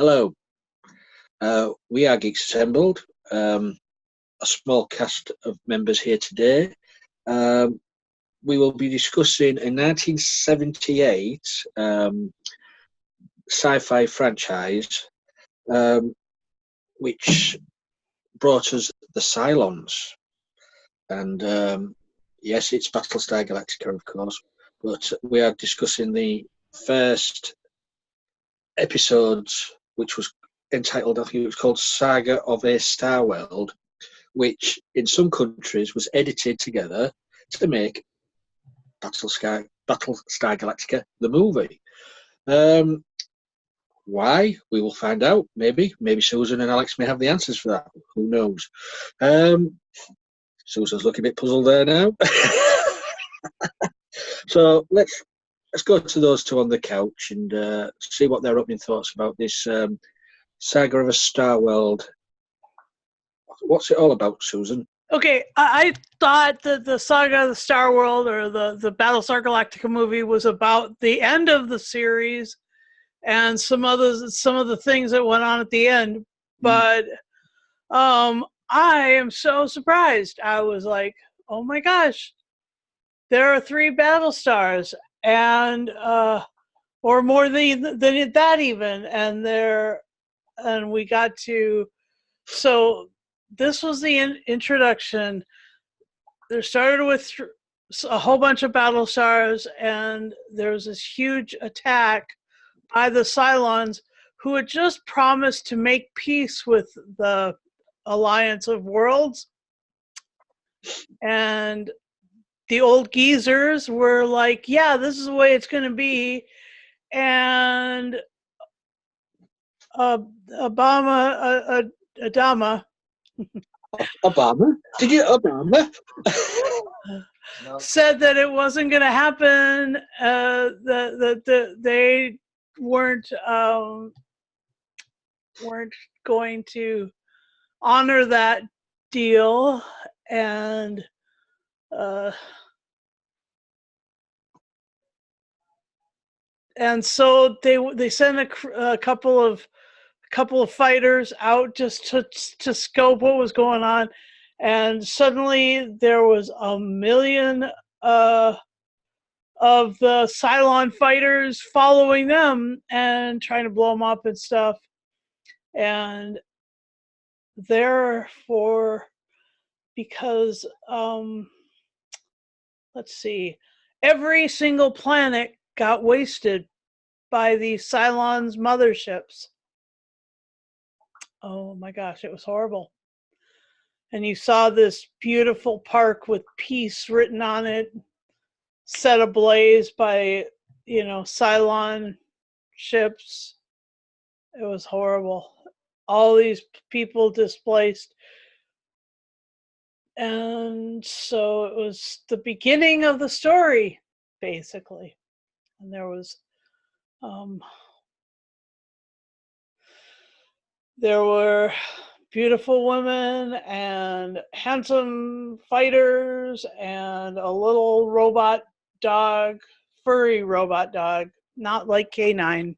Hello, we are Geeks Assembled, a small cast of members here today. We will be discussing a 1978 sci-fi franchise, which brought us the Cylons. And yes, it's Battlestar Galactica, of course, but we are discussing the first episodes, which was entitled, I think it was called Saga of a Star World, which in some countries was edited together to make Battlestar Galactica, the movie. Why? We will find out. Maybe Susan and Alex may have the answers for that. Who knows? Susan's looking a bit puzzled there now. So let's go to those two on the couch and see what their opening thoughts about this Saga of a Star World. What's it all about, Susan? Okay, I thought that the Saga of the Star World, or the Battlestar Galactica movie, was about the end of the series and some of the things that went on at the end. But I am so surprised. I was like, oh my gosh, there are 3 Battlestars, and or more than that even, and we got to, so this was the introduction. There started with a whole bunch of Battlestars, and there was this huge attack by the Cylons, who had just promised to make peace with the Alliance of Worlds. And the old geezers were like, yeah, this is the way it's going to be. And Adama. Obama? Did you Obama? Said that it wasn't going to happen. That they weren't going to honor that deal, and so they sent a couple of fighters out just to scope what was going on, and suddenly there was 1 million of the Cylon fighters following them and trying to blow them up and stuff. And therefore, because let's see, every single planet got wasted by the Cylons motherships. Oh my gosh, it was horrible. And you saw this beautiful park with peace written on it, set ablaze by, Cylon ships. It was horrible. All these people displaced. And so it was the beginning of the story, basically. And there were beautiful women and handsome fighters and a little robot dog, furry robot dog, not like K9.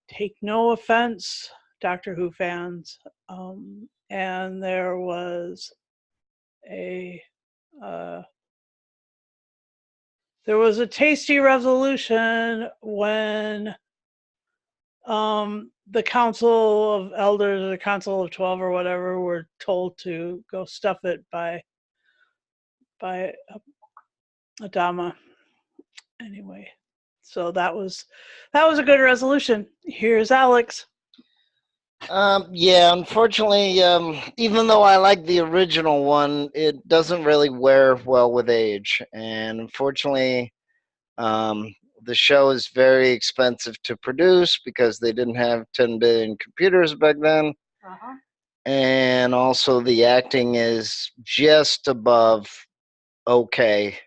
Take no offense, Doctor Who fans. And there was a tasty resolution when the Council of Elders, or the Council of 12 or whatever, were told to go stuff it by Adama. Anyway, so that was a good resolution. Here's Alex. Yeah, unfortunately, even though I like the original one, it doesn't really wear well with age. And unfortunately, the show is very expensive to produce because they didn't have 10 billion computers back then. Uh-huh. And also the acting is just above okay.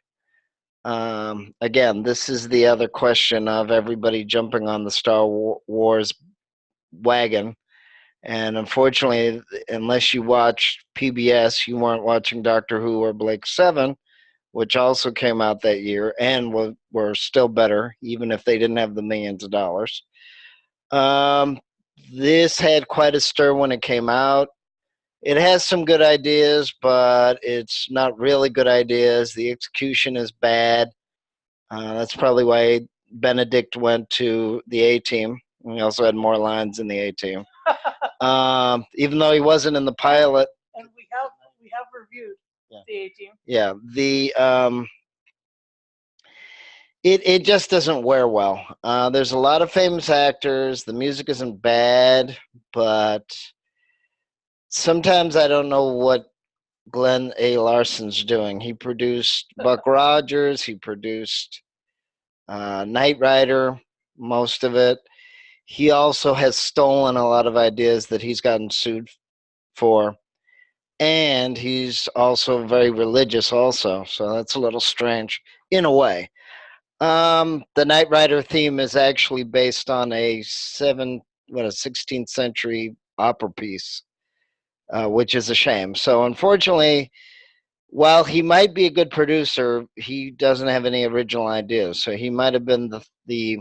Again, this is the other question of everybody jumping on the Star Wars wagon. And unfortunately, unless you watched PBS, you weren't watching Doctor Who or Blake 7, which also came out that year and were still better, even if they didn't have the millions of dollars. This had quite a stir when it came out. It has some good ideas, but it's not really good ideas. The execution is bad. That's probably why Benedict went to the A Team. He also had more lines in the A Team, even though he wasn't in the pilot. And we have reviewed the A Team. Yeah, it just doesn't wear well. There's a lot of famous actors. The music isn't bad, but sometimes I don't know what Glenn A. Larson's doing. He produced Buck Rogers. He produced Knight Rider, most of it. He also has stolen a lot of ideas that he's gotten sued for. And he's also very religious also. So that's a little strange in a way. The Knight Rider theme is actually based on a 16th century opera piece, which is a shame. So unfortunately, while he might be a good producer, he doesn't have any original ideas. So he might have been the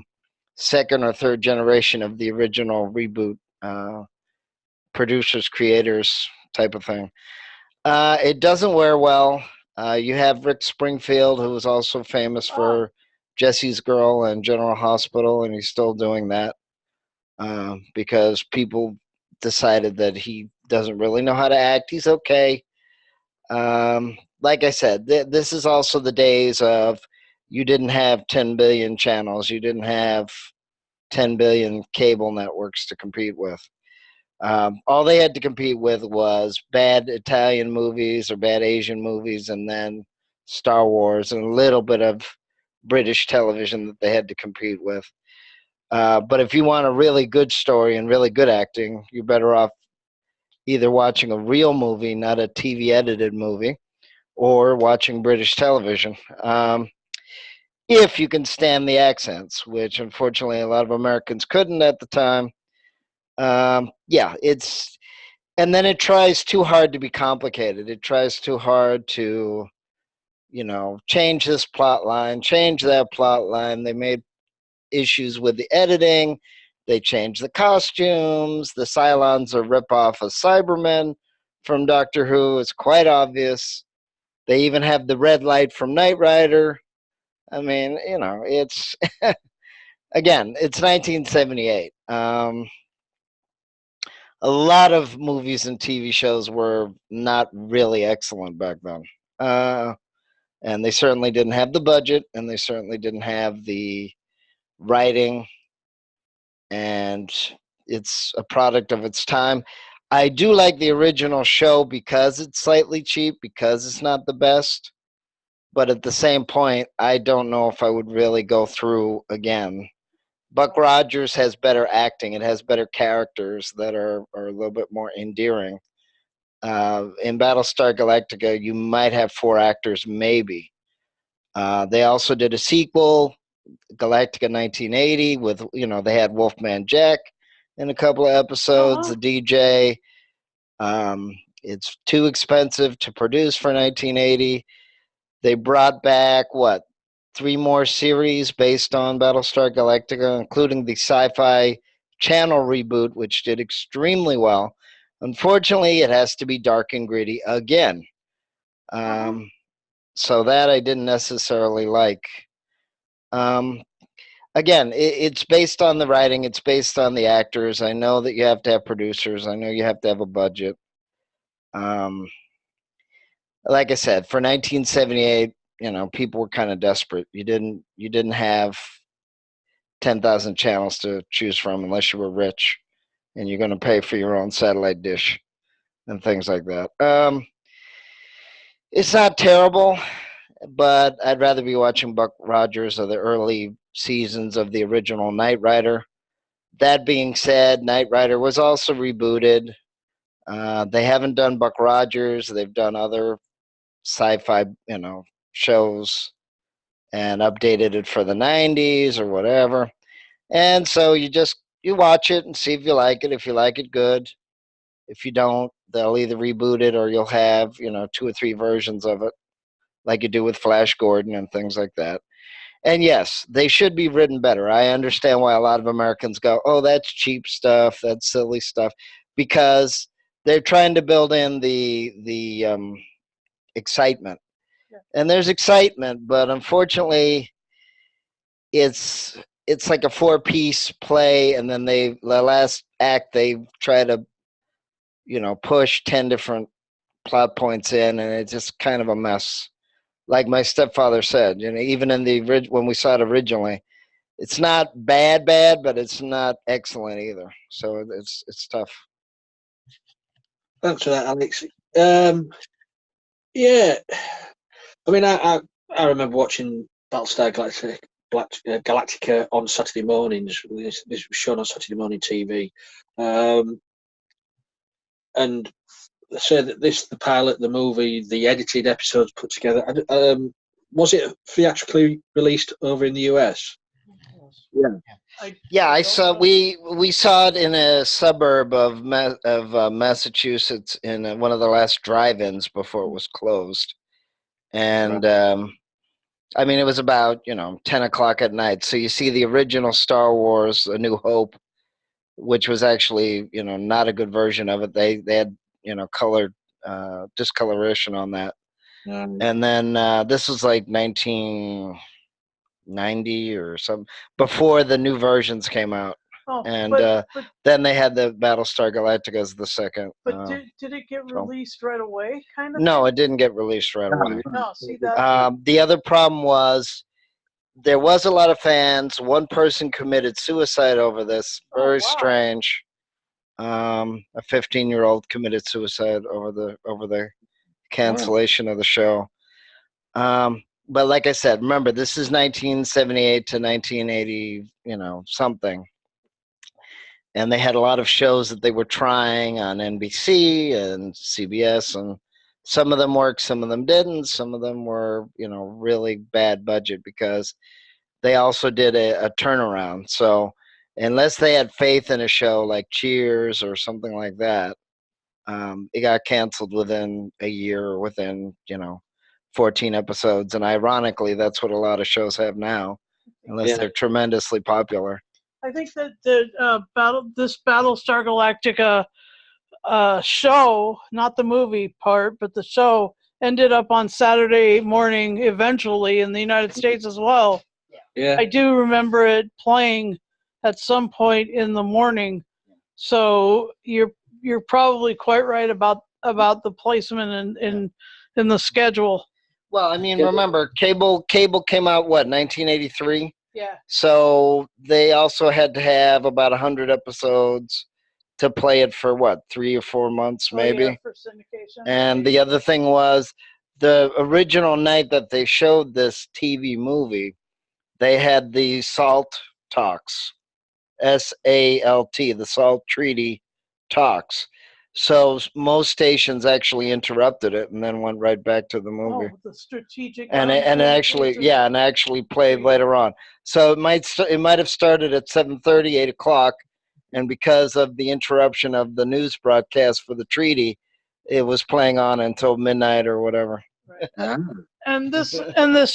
second or third generation of the original reboot producers, creators type of thing. It doesn't wear well. You have Rick Springfield, who was also famous for Jesse's Girl and General Hospital, and he's still doing that because people decided that he doesn't really know how to act. He's okay. Like I said, this is also the days of you didn't have 10 billion channels. You didn't have 10 billion cable networks to compete with. All they had to compete with was bad Italian movies or bad Asian movies, and then Star Wars and a little bit of British television that they had to compete with. But if you want a really good story and really good acting, you're better off either watching a real movie, not a TV edited movie, or watching British television. If you can stand the accents, which unfortunately a lot of Americans couldn't at the time. And then it tries too hard to be complicated. It tries too hard to, change this plot line, change that plot line. They made issues with the editing. They changed the costumes. The Cylons are ripoff of Cybermen from Doctor Who. It's quite obvious. They even have the red light from Knight Rider. I mean, it's again, it's 1978. A lot of movies and TV shows were not really excellent back then. And they certainly didn't have the budget, and they certainly didn't have the writing, and it's a product of its time. I do like the original show because it's slightly cheap, because it's not the best. But at the same point, I don't know if I would really go through again. Buck Rogers has better acting. It has better characters that are a little bit more endearing. In Battlestar Galactica, you might have 4 actors, maybe. They also did a sequel, Galactica 1980, with, they had Wolfman Jack in a couple of episodes, the DJ. It's too expensive to produce for 1980. They brought back, 3 more series based on Battlestar Galactica, including the Sci-Fi Channel reboot, which did extremely well. Unfortunately, it has to be dark and gritty again. So that I didn't necessarily like. Again, it's based on the writing. It's based on the actors. I know that you have to have producers. I know you have to have a budget. Like I said, for 1978, people were kind of desperate. You didn't have 10,000 channels to choose from unless you were rich, and you're going to pay for your own satellite dish and things like that. It's not terrible, but I'd rather be watching Buck Rogers or the early seasons of the original Knight Rider. That being said, Knight Rider was also rebooted. They haven't done Buck Rogers. They've done other sci-fi, shows and updated it for the 90s or whatever. And so you watch it and see if you like it. If you like it, good. If you don't, they'll either reboot it or you'll have, 2 or 3 versions of it, like you do with Flash Gordon and things like that. And yes, they should be written better. I understand why a lot of Americans go, "Oh, that's cheap stuff. That's silly stuff," because they're trying to build in the excitement. Yeah. And there's excitement, but unfortunately, it's like a 4-piece play, and then the last act they try to push 10 different plot points in, and it's just kind of a mess. Like my stepfather said, even in when we saw it originally, it's not bad, but it's not excellent either. So it's tough. Thanks for that, Alex. Yeah, I mean, I remember watching Battlestar Galactica on Saturday mornings. This was shown on Saturday morning TV, and they say that the pilot, the movie, the edited episodes put together. Was it theatrically released over in the US? Yeah, I saw. We saw it in a suburb of Massachusetts in one of the last drive-ins before it was closed, and I mean, it was about 10 o'clock at night. So you see the original Star Wars: A New Hope, which was actually not a good version of it. They had colored discoloration on that, and then this was like 1990 or something before the new versions came out. Oh, And but then they had the Battlestar Galactica as the second. But did it get released right away? Kind of. No, thing? it didn't get released right away. No, see that. The other problem was there was a lot of fans. One person committed suicide over this. Very strange. A 15-year-old committed suicide over the cancellation of the show. But like I said, remember, this is 1978 to 1980, something. And they had a lot of shows that they were trying on NBC and CBS, and some of them worked, some of them didn't. Some of them were, really bad budget because they also did a turnaround. So unless they had faith in a show like Cheers or something like that, it got canceled within a year or within, 14 episodes. And ironically, that's what a lot of shows have now, unless they're tremendously popular. I think that this Battlestar Galactica show, not the movie part, but the show ended up on Saturday morning eventually in the United States as well. Yeah. I do remember it playing at some point in the morning. So you're probably quite right about the placement in the schedule. Well, I mean, remember, cable came out, 1983? Yeah. So they also had to have about 100 episodes to play it for 3 or 4 months, maybe. Yeah, for syndication. And the other thing was, the original night that they showed this TV movie, they had the SALT talks, SALT, the SALT Treaty talks. So most stations actually interrupted it and then went right back to the movie. Oh, the strategic. And actually played later on. So it might have started at 7:30, 8 o'clock, and because of the interruption of the news broadcast for the treaty, it was playing on until midnight or whatever. Right. And this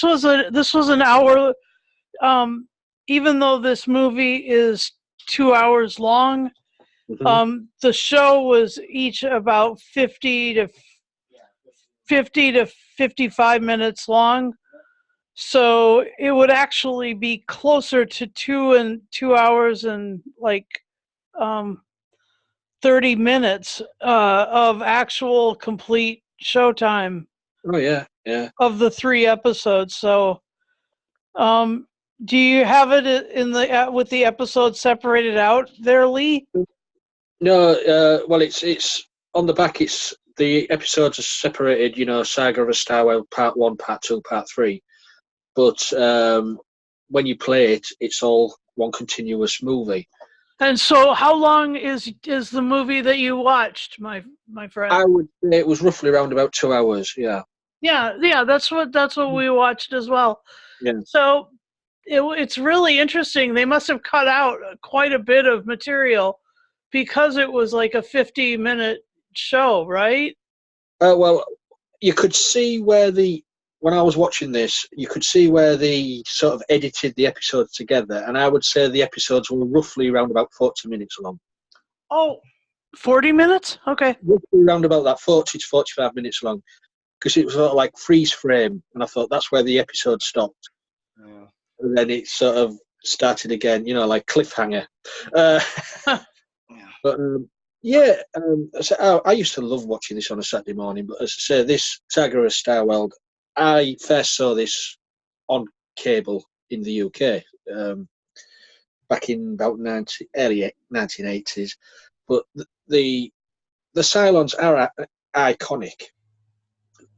was an hour. Even though this movie is 2 hours long, the show was each about 50 to 55 minutes long. So it would actually be closer to 2 hours and 30 minutes of actual complete showtime. Oh yeah. Of the 3 episodes. So, do you have it in with the episodes separated out there, Lee? No. Well, it's on the back. It's the episodes are separated. Saga of a Star World Part 1, Part 2, Part 3. But when you play it, it's all one continuous movie. And so, how long is the movie that you watched, my friend? I would say it was roughly around about 2 hours. Yeah. Yeah. That's what we watched as well. Yeah. So it's really interesting. They must have cut out quite a bit of material because it was like a 50-minute show, right? Well, you could see where the when I was watching this, you could see where they sort of edited the episodes together, and I would say the episodes were roughly around about 40 minutes long. Oh, 40 minutes? Okay. Roughly around about that 40 to 45 minutes long, because it was sort of like freeze frame, and I thought that's where the episode stopped. Yeah. And then it sort of started again, like cliffhanger. Uh, but so I used to love watching this on a Saturday morning, but as I say, this Saga of Starworld, I first saw this on cable in the UK back in about early 1980s. But the Cylons are iconic.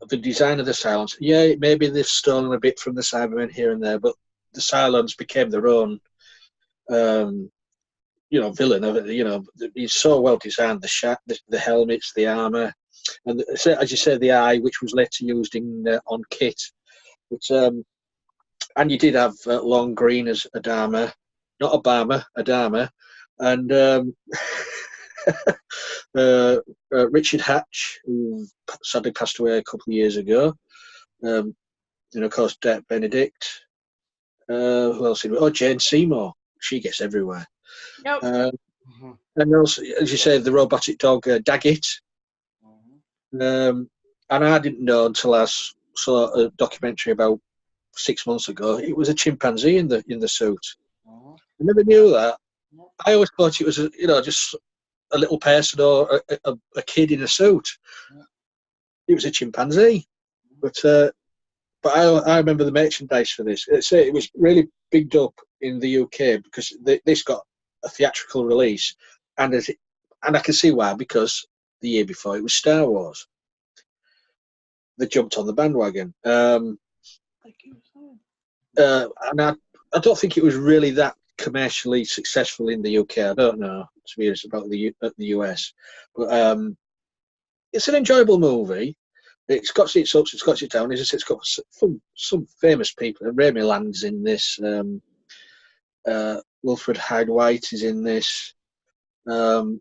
The design of the Cylons, maybe they've stolen a bit from the Cybermen here and there, but the Cylons became their own, villain of it. He's so well designed. The helmets, the armor, and as you say, the eye, which was later used on Kit. But and you did have Lon Green as Adama, not Obama, Adama, and Richard Hatch, who sadly passed away a couple of years ago. Of course, Benedict. Who else? Jane Seymour. She gets everywhere. Yep. And also, as you say, the robotic dog Daggett. And I didn't know until I saw a documentary about 6 months ago. It was a chimpanzee in the suit. I never knew that. I always thought it was just a little person or a kid in a suit. It was a chimpanzee. But I remember the merchandise for this. It was really bigged up in the UK because this got a theatrical release, and I can see why, because the year before it was Star Wars. They jumped on the bandwagon, and I don't think it was really that commercially successful in the UK. I don't know, to be honest, about the US, but it's an enjoyable movie. It's got its ups, it's got its downs. It's got some famous people. Remy Land's in this. Wilfred Hyde-White is in this. The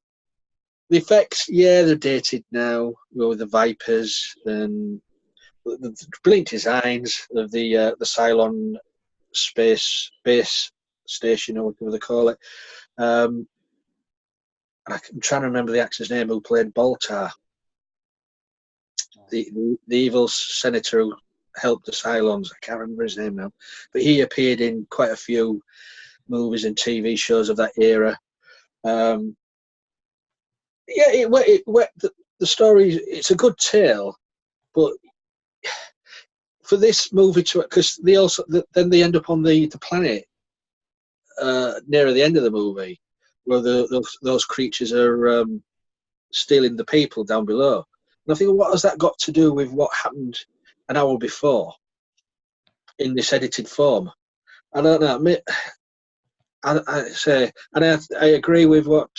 effects, they're dated now, with the Vipers and the brilliant designs of the Cylon space base station, or whatever they call it. I'm trying to remember the actor's name who played Baltar. The evil senator who helped the Cylons. I can't remember his name now, but he appeared in quite a few movies and TV shows of that era. The story, it's a good tale, but for this movie because then they end up on the planet nearer the end of the movie, where those creatures are stealing the people down below. And I think, what has that got to do with what happened an hour before in this edited form? I don't know. I agree with what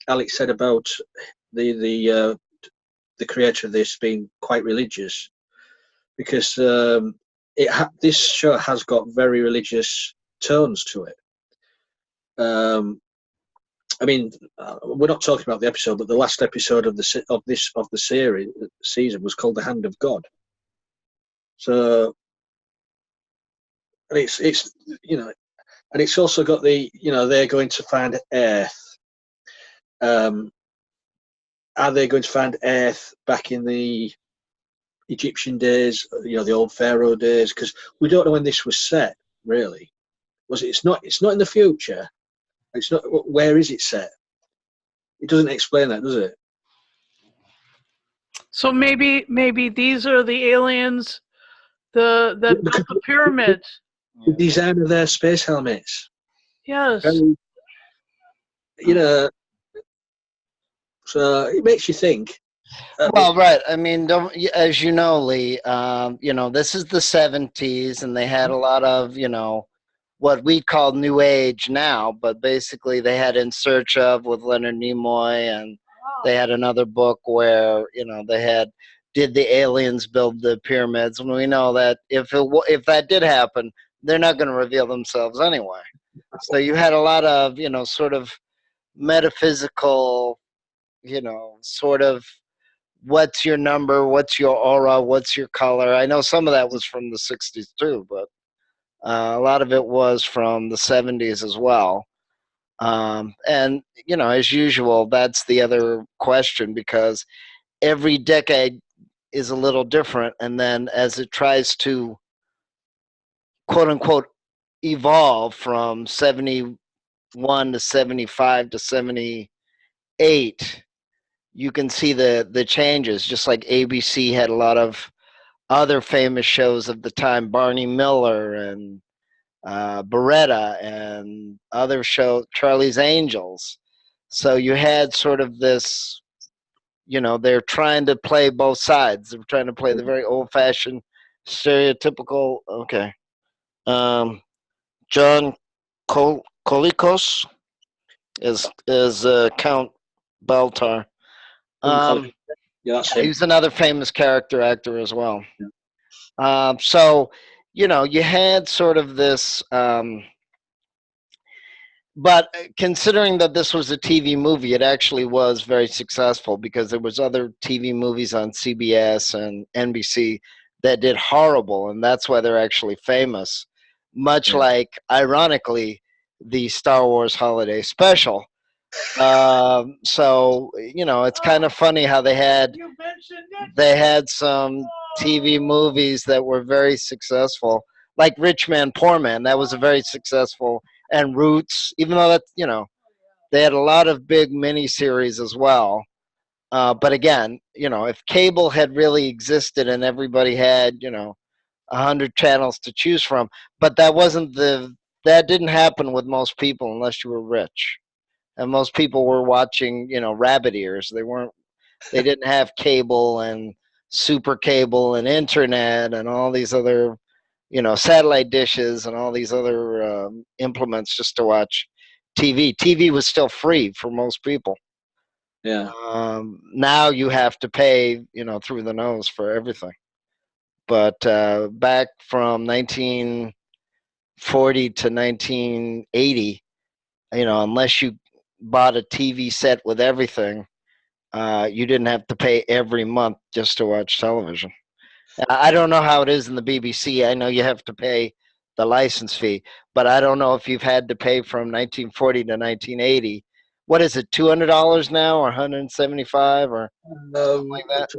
Alex said about the creator of this being quite religious, because this show has got very religious tones to it. We're not talking about the episode, but the last episode of the season was called "The Hand of God." So, and it's also got they're going to find Earth. Are they going to find Earth back in the Egyptian days? The old Pharaoh days? Because we don't know when this was set. Really, it's not in the future. It's not. Where is it set? It doesn't explain that, does it? So maybe these are the aliens that built the pyramids. The design of their space helmets. Yes. So it makes you think. Well, right. I mean, as you know, Lee, this is the 70s, and they had a lot of, what we call New Age now, but basically they had In Search Of with Leonard Nimoy, and they had another book where, did the aliens build the pyramids? And we know that if that did happen, they're not going to reveal themselves anyway. So you had a lot of, sort of metaphysical, sort of what's your number, what's your aura, what's your color. I know some of that was from the 60s too, but a lot of it was from the 70s as well. And, you know, as usual, that's the other question, because every decade is a little different. And then as it tries to, quote unquote, evolve from 71 to 75 to 78, you can see the changes. Just like ABC had a lot of other famous shows of the time, Barney Miller and Beretta and other show, Charlie's Angels. So you had sort of this, you know, they're trying to play both sides. They're trying to play the very old-fashioned, stereotypical. Okay, John Colicos is Count Baltar. Yeah, that's He him. was another famous character actor as well. Yeah. So, you know, you had sort of this, but considering that this was a TV movie, it actually was very successful, because there was other TV movies on CBS and NBC that did horrible, and that's why they're actually famous. Much Yeah. like, ironically, the Star Wars Holiday Special. So, you know, it's kind of funny how they had You mentioned it. some TV movies that were very successful, like Rich Man, Poor Man. That was a very successful, and Roots, even though that, you know, they had a lot of big miniseries as well. But again, you know, if cable had really existed and everybody had, you know, 100 channels to choose from, but that didn't happen with most people unless you were rich. And most people were watching, you know, rabbit ears. They didn't have cable and super cable and internet and all these other, you know, satellite dishes and all these other implements just to watch TV. TV was still free for most people. Yeah. Now you have to pay, you know, through the nose for everything. But back from 1940 to 1980, you know, unless you bought a TV set with everything, you didn't have to pay every month just to watch television. I don't know how it is in the BBC. I know you have to pay the license fee, but I don't know if you've had to pay from 1940 to 1980. What is it, $200 now, or 175, or something like that?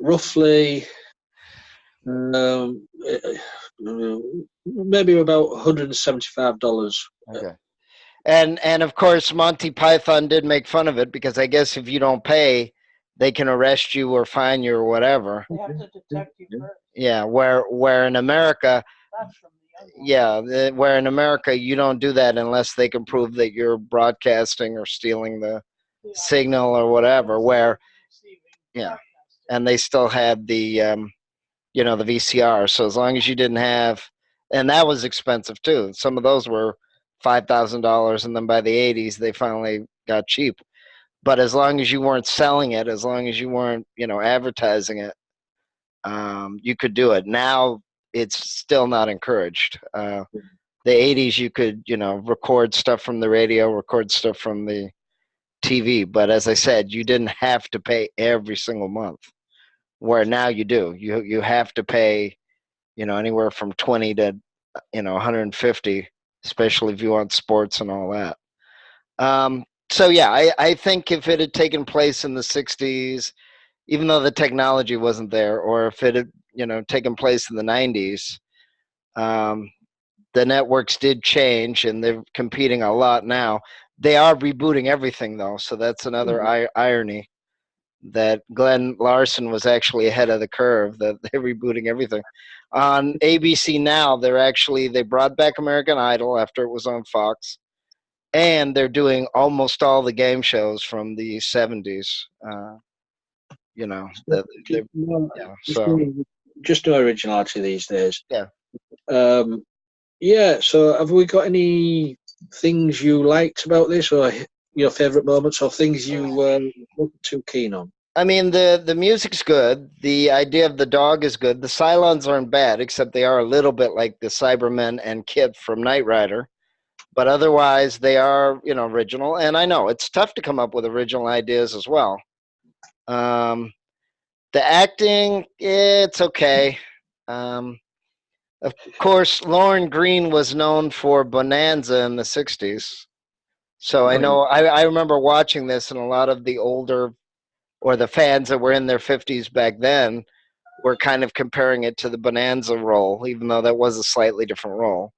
Roughly, maybe about $175. Okay. And of course, Monty Python did make fun of it, because I guess if you don't pay, they can arrest you or fine you or whatever. They have to detect you first. Yeah, where in America, That's from the young one. yeah, where in America you don't do that unless they can prove that you're broadcasting or stealing the signal or whatever. Where, yeah, and they still had the you know, the VCR. So as long as you didn't have, and that was expensive too. Some of those were $5,000, and then by the 80s they finally got cheap. But as long as you weren't selling it, as long as you weren't, you know, advertising it, you could do it. Now it's still not encouraged. The 80s, you could, you know, record stuff from the radio, record stuff from the TV. But as I said, you didn't have to pay every single month. Where now you do. You have to pay, you know, anywhere from 20 to, you know, 150, especially if you want sports and all that. So yeah, I think if it had taken place in the 60s, even though the technology wasn't there, or if it had, you know, taken place in the 90s, the networks did change, and they're competing a lot now. They are rebooting everything, though, so that's another irony, that Glenn Larson was actually ahead of the curve, that they're rebooting everything. On ABC now, they brought back American Idol after it was on Fox, and they're doing almost all the game shows from the 70s. You know, Just no originality these days. Yeah. Yeah. So, have we got any things you liked about this, or your favorite moments, or things you weren't too keen on? I mean, the music's good. The idea of the dog is good. The Cylons aren't bad, except they are a little bit like the Cybermen and Kit from Knight Rider. But otherwise, they are, you know, original. And I know it's tough to come up with original ideas as well. The acting, it's okay. Of course, Lauren Green was known for Bonanza in the 60s. So I know, I remember watching this, and a lot of the older, or the fans that were in their 50s back then, were kind of comparing it to the Bonanza role, even though that was a slightly different role.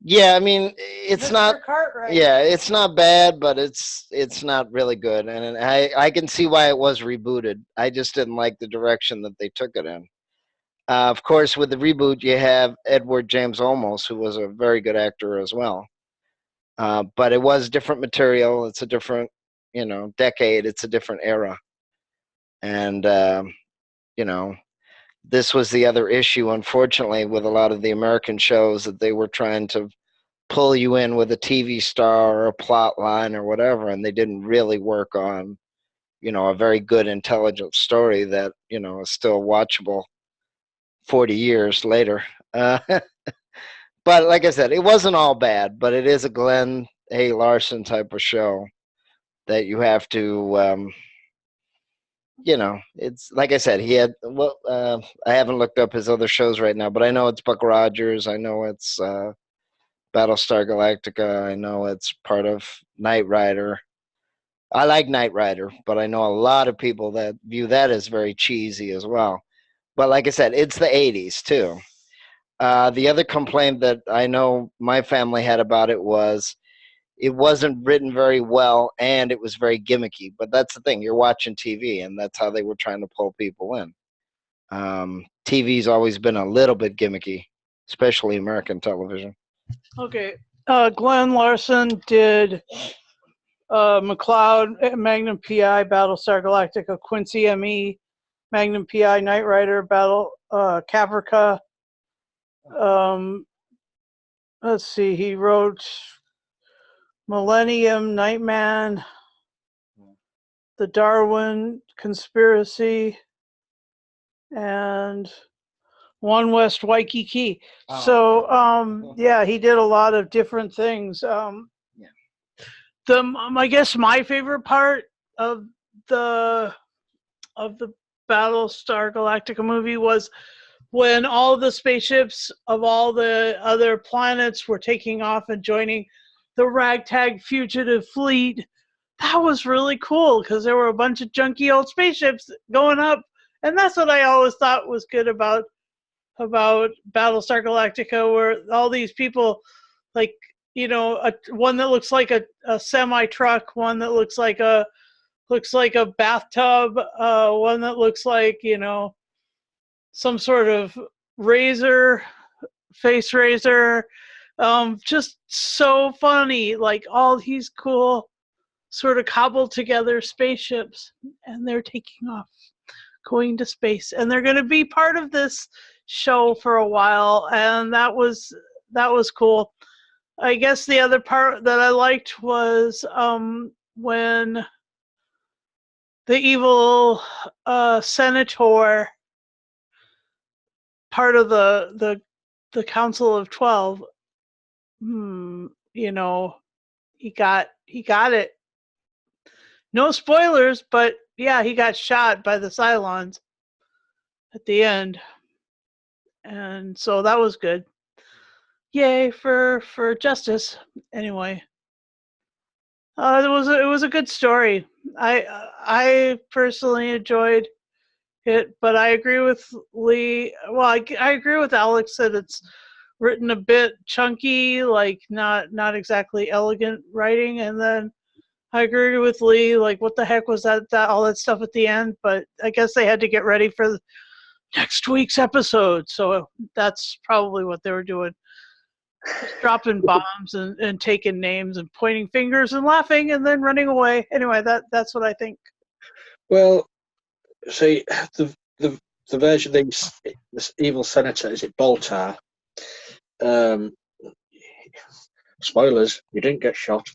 Yeah, I mean, it's Mr. not. Cartwright. Yeah, it's not bad, but it's not really good, and I can see why it was rebooted. I just didn't like the direction that they took it in. Of course, with the reboot, you have Edward James Olmos, who was a very good actor as well. But it was different material. It's a different, decade. It's a different era, and this was the other issue, unfortunately, with a lot of the American shows, that they were trying to pull you in with a TV star or a plot line or whatever, and they didn't really work on, a very good, intelligent story that, is still watchable 40 years later. But like I said, it wasn't all bad, but it is a Glenn A. Larson type of show that you have to, it's like I said, he had, well, I haven't looked up his other shows right now, but I know it's Buck Rogers. I know it's Battlestar Galactica. I know it's part of Knight Rider. I like Knight Rider, but I know a lot of people that view that as very cheesy as well. But like I said, it's the 80s too. The other complaint that I know my family had about it was it wasn't written very well, and it was very gimmicky. But that's the thing. You're watching TV, and that's how they were trying to pull people in. TV's always been a little bit gimmicky, especially American television. Okay. Glenn Larson did McCloud, Magnum PI, Battlestar Galactica, Quincy ME, Magnum PI, Knight Rider, Battle Caprica. Let's see. He wrote Millennium, Nightman, The Darwin Conspiracy, and One West Waikiki. So, yeah, he did a lot of different things. I guess my favorite part of the Battlestar Galactica movie was when all the spaceships of all the other planets were taking off and joining the ragtag fugitive fleet. That was really cool because there were a bunch of junky old spaceships going up, and that's what I always thought was good about Battlestar Galactica, where all these people, like, one that looks like a semi truck, one that looks like a bathtub, one that looks like some sort of face razor. Just so funny, like all these cool sort of cobbled together spaceships, and they're taking off, going to space, and they're going to be part of this show for a while, and that was cool. I guess the other part that I liked was when the evil senator, part of the Council of 12, he got it. No spoilers, but yeah, he got shot by the Cylons at the end, and so that was good. Yay for justice. Anyway, it was a good story. I personally enjoyed it, but I agree with Lee. Well, I agree with Alex that it's written a bit chunky, like not exactly elegant writing, and then I agree with Lee, like, what the heck was that all that stuff at the end? But I guess they had to get ready for next week's episode, so that's probably what they were doing. Just dropping bombs and taking names and pointing fingers and laughing and then running away. Anyway, that's what I think. Well, see, the version of this evil senator, is it Baltar? Spoilers, you didn't get shot.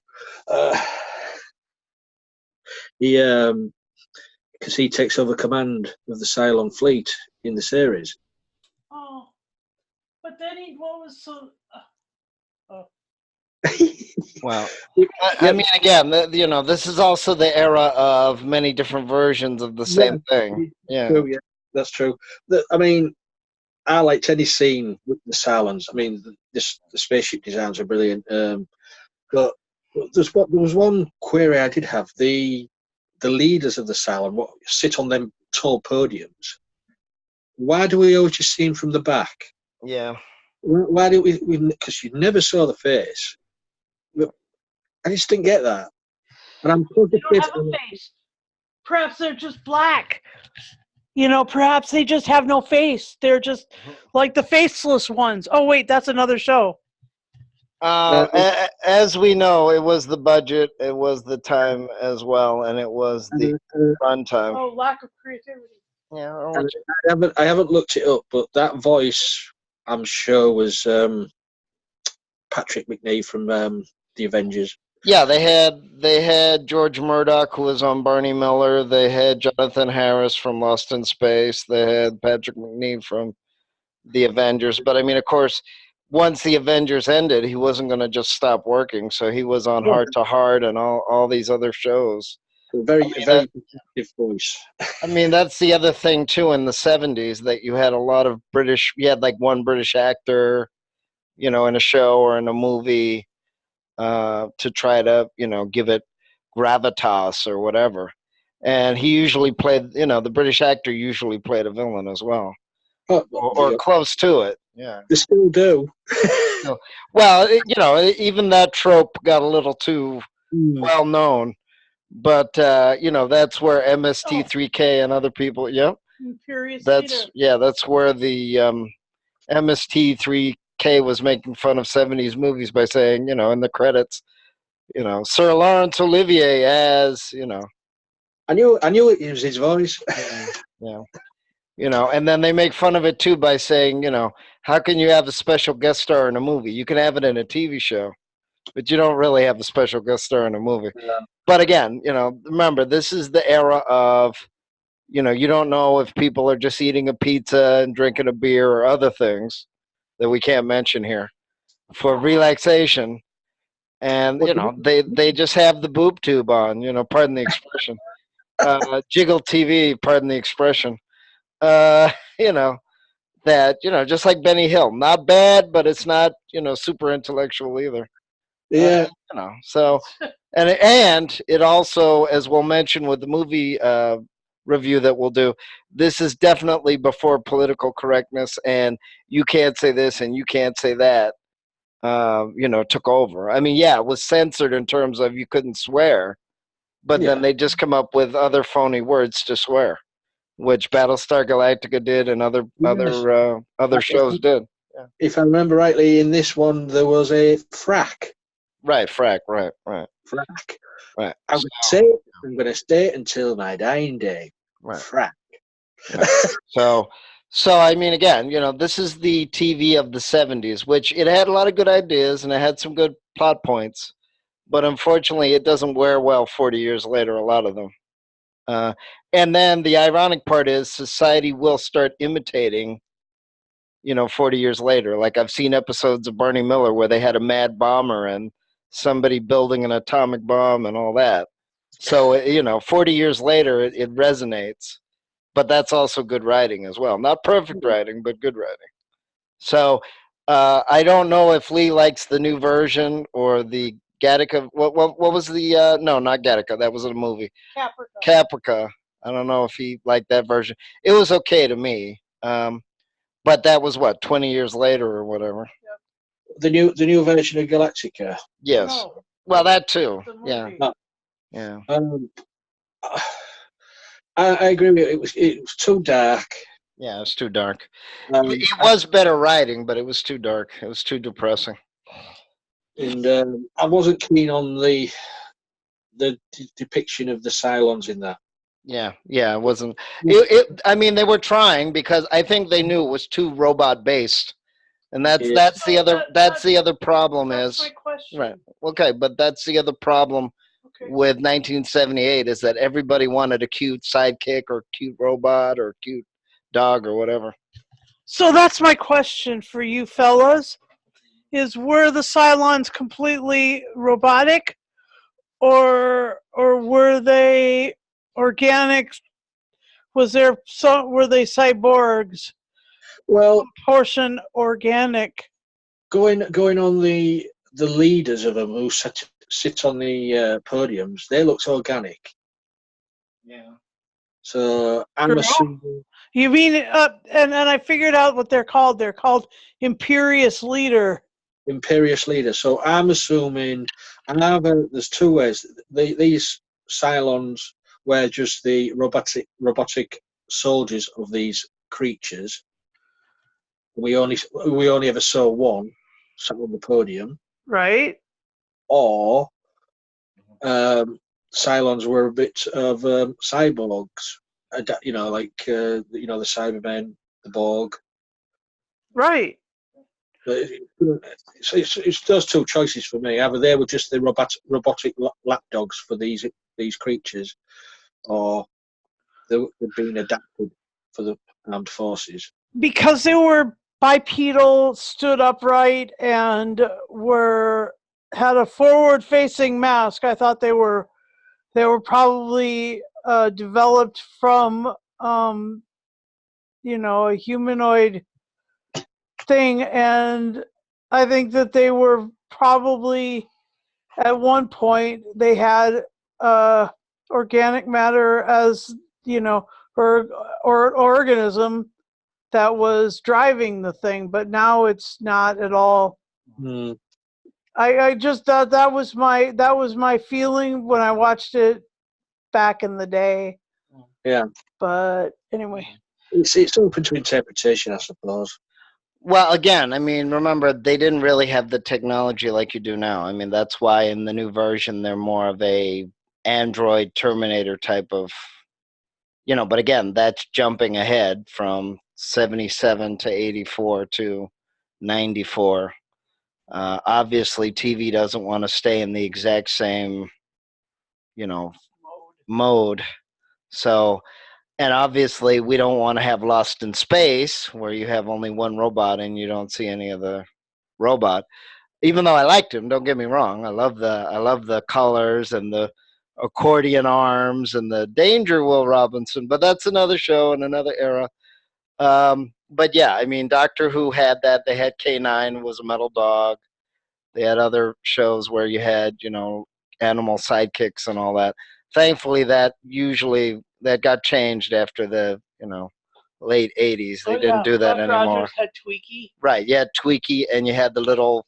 Because he takes over command of the Cylon fleet in the series. Oh, but then what was so? Well, Yeah, I mean, again, this is also the era of many different versions of the yeah, same thing. Yeah. true, yeah, that's true. I mean, I liked any scene with the Cylons. I mean, the spaceship designs are brilliant. But there was one query I did have. The leaders of the Cylon what sit on them tall podiums. Why do we always just see them from the back? Yeah. Why do we? Because you never saw the face. I just didn't get that. And I'm so They don't have a face. Perhaps they're just black. Perhaps they just have no face. They're just like the faceless ones. Oh wait, that's another show. As we know, it was the budget, it was the time as well, and it was the runtime. Oh, lack of creativity. Yeah. I haven't looked it up, but that voice I'm sure was Patrick McNee from the Avengers. Yeah, they had George Murdoch, who was on Barney Miller. They had Jonathan Harris from Lost in Space. They had Patrick McNee from the Avengers. But I mean, of course, once the Avengers ended, he wasn't going to just stop working. So he was on Heart to Heart and all these other shows. A very distinctive voice. I mean, that's the other thing too in the 70s, that you had a lot of British. You had like one British actor, in a show or in a movie, to try to give it gravitas or whatever. And he usually played, the British actor usually played a villain as well, or close to it. Yeah, they still do. Well, even that trope got a little too well known. But that's where MST3K and other people. Yep. That's where the MST3K was making fun of 70s movies by saying, in the credits, Sir Laurence Olivier as, I knew it was his voice. Yeah. And then they make fun of it too by saying, how can you have a special guest star in a movie? You can have it in a TV show, but you don't really have a special guest star in a movie. Yeah. But again, remember, this is the era of, you don't know if people are just eating a pizza and drinking a beer or other things that we can't mention here for relaxation. And, they just have the boob tube on, pardon the expression. Jiggle TV, pardon the expression. That, just like Benny Hill. Not bad, but it's not, super intellectual either. Yeah. So, and it also, as we'll mention with the movie review that we'll do, this is definitely before political correctness and you can't say this and you can't say that, took over. I mean, yeah, it was censored in terms of you couldn't swear, but then they just come up with other phony words to swear, which Battlestar Galactica did and other shows did. Yeah. If I remember rightly, in this one there was a frack. Right, frack, right. Frack. Right. I'm going to stay until my dying day. Right. Frack. Right. So I mean, again, this is the TV of the 70s, which it had a lot of good ideas and it had some good plot points, but unfortunately it doesn't wear well 40 years later, a lot of them. And then the ironic part is society will start imitating, 40 years later. Like I've seen episodes of Barney Miller where they had a mad bomber and somebody building an atomic bomb and all that. So, 40 years later, it resonates. But that's also good writing as well. Not perfect writing, but good writing. So I don't know if Lee likes the new version or the Gattaca. What was the no, not Gattaca. That was a movie. Caprica. I don't know if he liked that version. It was okay to me. But that was 20 years later or whatever. The new version of Galactica. Yes. No. Well, that too. Yeah. Yeah. I agree with you. It was too dark. Yeah, it was too dark. It was better writing, but it was too dark. It was too depressing. And I wasn't keen on the depiction of the Cylons in that. Yeah, it wasn't. I mean, they were trying because I think they knew it was too robot based, and that's the other problem is my question. Right. Okay, but that's the other problem with 1978 is that everybody wanted a cute sidekick or cute robot or cute dog or whatever. So that's my question for you fellas. is, were the Cylons completely robotic, or were they organic? Was there some? Were they cyborgs? Well, Portion organic. going on the leaders of them who sit on the podiums, they look organic. Yeah. So I'm True. assuming. You mean, and I figured out what they're called. They're called Imperious Leader. Imperious leader. So I'm assuming, and there's two ways. These Cylons were just the robotic soldiers of these creatures. We only ever saw one sat on the podium, Right. or Cylons were a bit of cyborgs. Like the Cybermen, the Borg. Right. It's those two choices for me. Either they were just the robotic lapdogs for these creatures, or they've been adapted for the armed forces. Because they were bipedal, stood upright, and had a forward-facing mask. I thought they were probably developed from a humanoid thing, and I think that they were probably at one point they had organic matter as or organism that was driving the thing, but now it's not at all. Mm. I just thought that was my feeling when I watched it back in the day. Yeah, But anyway, it's open to interpretation, I suppose. Well, again, I mean, remember, they didn't really have the technology like you do now. I mean, that's why in the new version, they're more of a Android Terminator type of, but again, that's jumping ahead from 77 to 84 to 94. Obviously, TV doesn't want to stay in the exact same, mode. So, and obviously, we don't want to have Lost in Space, where you have only one robot and you don't see any of the robot. Even though I liked him, don't get me wrong. I love the colors and the accordion arms and the Danger Will Robinson. But that's another show and another era. But yeah, I mean, Doctor Who had that. They had K9 was a metal dog. They had other shows where you had animal sidekicks and all that. Thankfully, that got changed after the late 80s. They didn't do that Buck anymore. Rogers had Tweaky. Right, you had Tweaky, and you had the little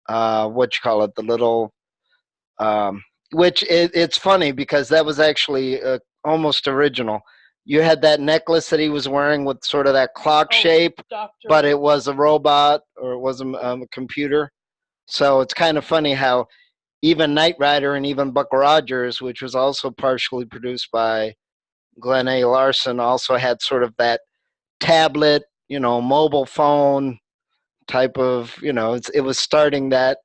what you call it, the little which it's funny because that was actually almost original. You had that necklace that he was wearing with sort of that clock shape, Doctor. but it was a robot or it was a computer. So it's kind of funny how even Knight Rider and even Buck Rogers, which was also partially produced by Glenn A. Larson, also had sort of that tablet, mobile phone type of, it was starting that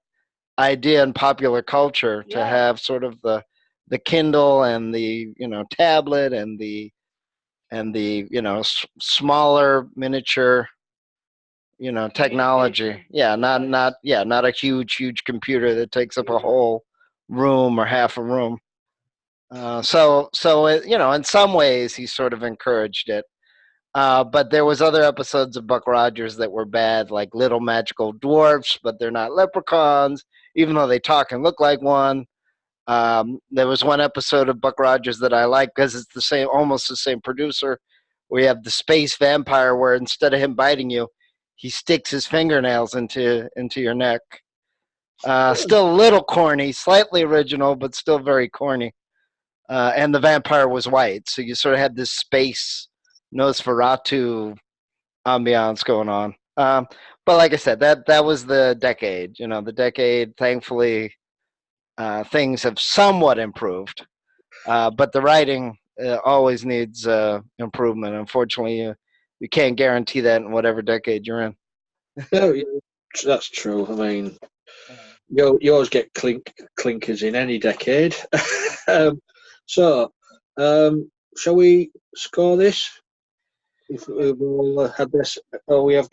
idea in popular culture to have sort of the Kindle and the tablet and the smaller miniature technology. Not a huge computer that takes up a whole room or half a room. So in some ways he sort of encouraged it. But there was other episodes of Buck Rogers that were bad, like Little Magical Dwarfs, but they're not leprechauns, even though they talk and look like one. There was one episode of Buck Rogers that I like because it's almost the same producer, where you have the space vampire, where instead of him biting you, he sticks his fingernails into your neck. Still a little corny, slightly original, but still very corny. And the vampire was white, so you sort of had this space Nosferatu ambiance going on. But like I said, that was the decade. The decade. Thankfully, things have somewhat improved, but the writing always needs improvement. Unfortunately, you can't guarantee that in whatever decade you're in. No, that's true. I mean, you always get clinkers in any decade. So, shall we score this? If we'll have this, we have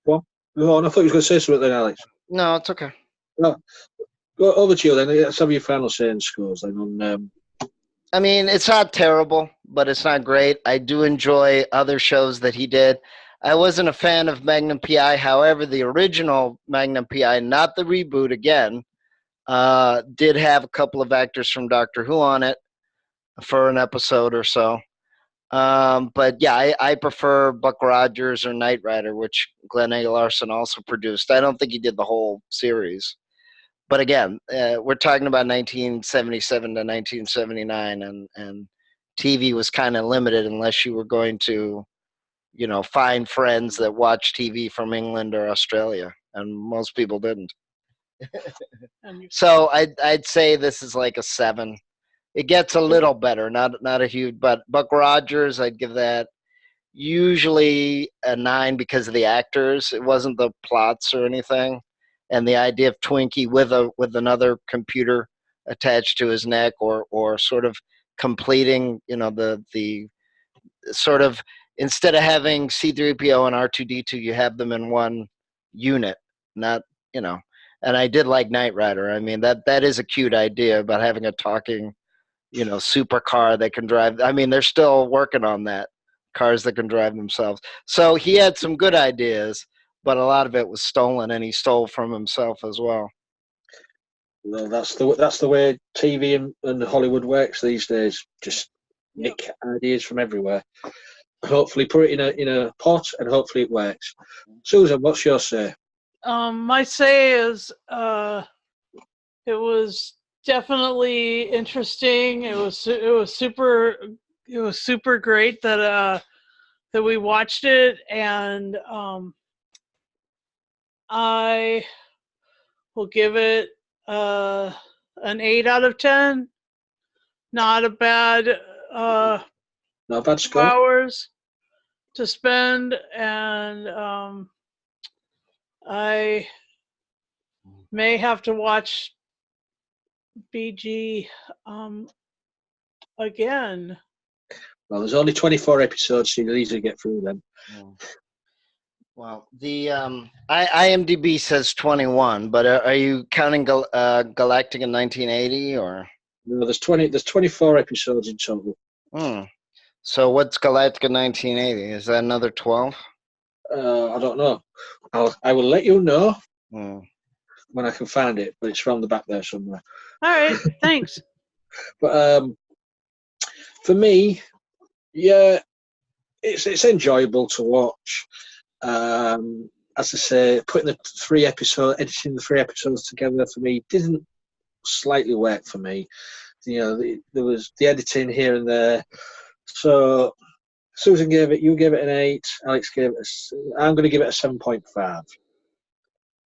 Well, no, I thought you were going to say something then, Alex. No, it's okay. No, go over to you then. Let's have your final say and scores then on. I mean, it's not terrible, but it's not great. I do enjoy other shows that he did. I wasn't a fan of Magnum PI. However, the original Magnum PI, not the reboot again, did have a couple of actors from Doctor Who on it for an episode or so. But yeah, I prefer Buck Rogers or Knight Rider, which Glenn A. Larson also produced. I don't think he did the whole series. But again, we're talking about 1977 to 1979, and TV was kind of limited unless you were going to, find friends that watch TV from England or Australia, and most people didn't. So I'd say this is like a 7. It gets a little better, not a huge, but Buck Rogers, I'd give that usually a 9 because of the actors. It wasn't the plots or anything, and the idea of Twinkie with another computer attached to his neck, or sort of completing, the sort of, instead of having C-3PO and R2-D2, you have them in one unit, not. And I did like Knight Rider. I mean, that is a cute idea about having a talking, supercar that can drive. I mean, they're still working on that, cars that can drive themselves. So he had some good ideas, but a lot of it was stolen, and he stole from himself as well. Well, that's the way TV and Hollywood works these days. Just nick ideas from everywhere. Hopefully, put it in a pot, and hopefully it works. Susan, what's your say? My say is it was definitely interesting. It was super great that we watched it, and I will give it an 8 out of 10. Not a bad Not a bad 2 score. hours to spend, and I may have to watch BG again. Well, there's only 24 episodes, so you'll easily get through them. Well, the IMDb says 21, but are you counting Galactic in 1980 or? No, there's 24 episodes in total. So what's Galactica 1980? Is that another 12? I don't know. I will let you know when I can find it, but it's around the back there somewhere. All right, thanks. But for me, yeah, it's enjoyable to watch. As I say, editing the 3 episodes together for me didn't slightly work for me. There was the editing here and there. So Susan you gave it an 8. Alex I'm going to give it a 7.5.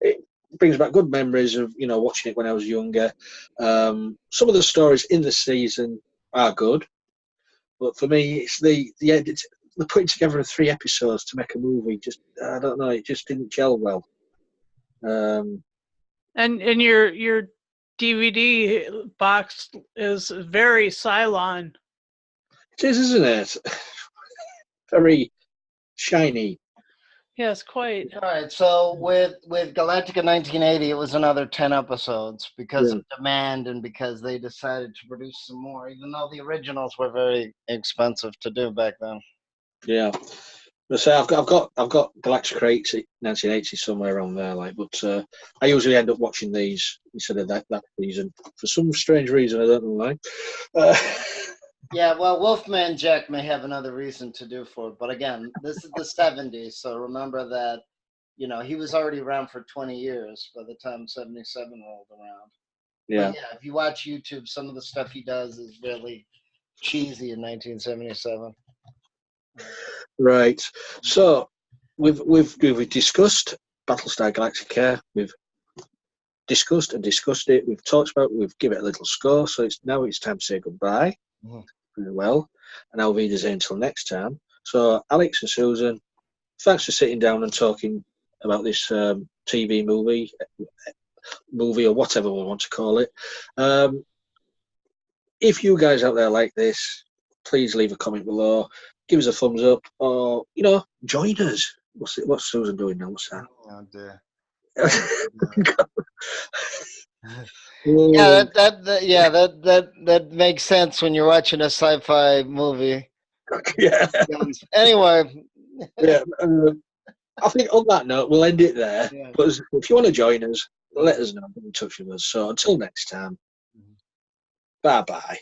It brings back good memories of watching it when I was younger. Some of the stories in the season are good, but for me, it's the edit. They're putting together 3 episodes to make a movie. Just I don't know. It just didn't gel well. And your DVD box is very Cylon. It is, isn't it? Very shiny. Yes, quite. All right, so with Galactica 1980, it was another 10 episodes because of demand and because they decided to produce some more, even though the originals were very expensive to do back then. Yeah. So I've got Galactica 1980 somewhere around there, but I usually end up watching these instead of that season for some strange reason. I don't know why. Yeah, well, Wolfman Jack may have another reason to do for it, but again, this is the 70s, so remember that he was already around for 20 years by the time 77 rolled around. Yeah. But yeah, if you watch YouTube, some of the stuff he does is really cheesy in 1977. Right. So we've discussed Battlestar Galactica. We've discussed it. We've talked about it. We've given it a little score. So it's time to say goodbye. Very well. And I'll read us until next time. So Alex and Susan, thanks for sitting down and talking about this TV movie or whatever we want to call it. If you guys out there like this, please leave a comment below. Give us a thumbs up, or join us. What's Susan doing now? What's that? Oh, dear. Oh, That makes sense when you're watching a sci-fi movie. yeah. Anyway, Yeah. I think on that note, we'll end it there. Yeah. But if you want to join us, let us know. Get in touch with us. So until next time, bye bye.